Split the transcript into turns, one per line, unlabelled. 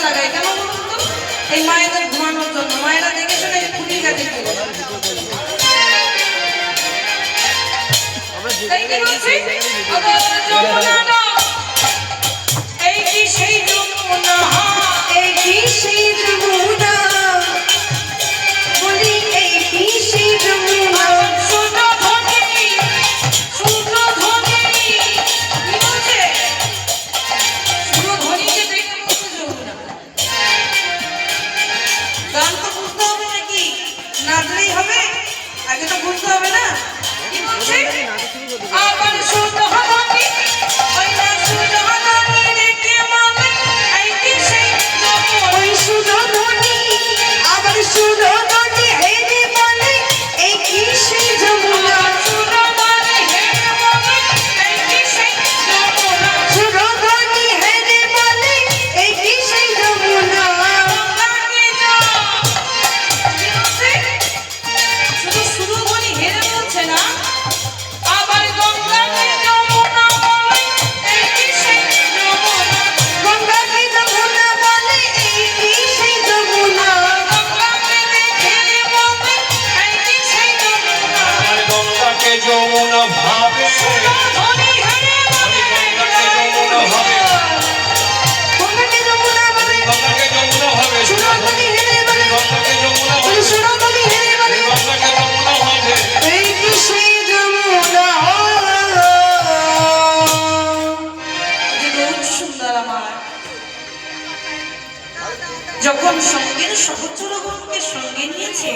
লাগাই কেন বলুন তো? এই মায়েদের ঘুমানোর জন্য। মায়েরা দেখে শুনে খুঁটির কাছে তাই কি বলছি? এই কি সেই যমুনা,
এই কি সেই যমুনা, বলি এই কি সেই যমুনা,
সুরধ্বনি, সুরধ্বনি, কি বলছে? সুরধ্বনিকে দেখে বলছে যমুনা। গান তো বুঝতে হবে নাকি? নাচলেই হবে? আগে তো বুঝতে হবে না। কি বলছে? আবার সুরধ্বনি, ওই না সুরধ্বনি দেখে মনে এই কি সেই যমুনা।
ওই সুরধ্বনি, আবার সুরধ্বনি হেরে বলে এই কি সেই যমুনা,
সুরধ্বনি হেরে বলে এই কি সেই যমুনা।
সুরধ্বনি হেরে বলে এই কি সেই যমুনা।
গঙ্গাকে যাও। কি বলছে? শুধু সুরধ্বনি হেরে বলছে না, আবার গঙ্গাকে যমুনা বলে এই কি সেই যমুনা।
গঙ্গাকে যমুনা বলে এই কি সেই যমুনা,
গঙ্গাকে দেখে বলে এই কি সেই যমুনা।
গঙ্গাকে যমুনা ভাবে,
সুরধ্বনি হেরে বলে
গঙ্গাকে যমুনা ভাবে,
গঙ্গাকে যমুনা বলে
গঙ্গাকে যমুনা ভাবে,
সুরধ্বনি হেরে বলে,
গঙ্গাকে যমুনা
ওই
ভাবে,
সুরধ্বনি হেরে বলে
গঙ্গাকে যমুনা ভাবে।
এই কি সেই যমুনা।
যে রোজ সুন্দর আমার যখন সঙ্গের সহচরগণকে সঙ্গে নিয়েছে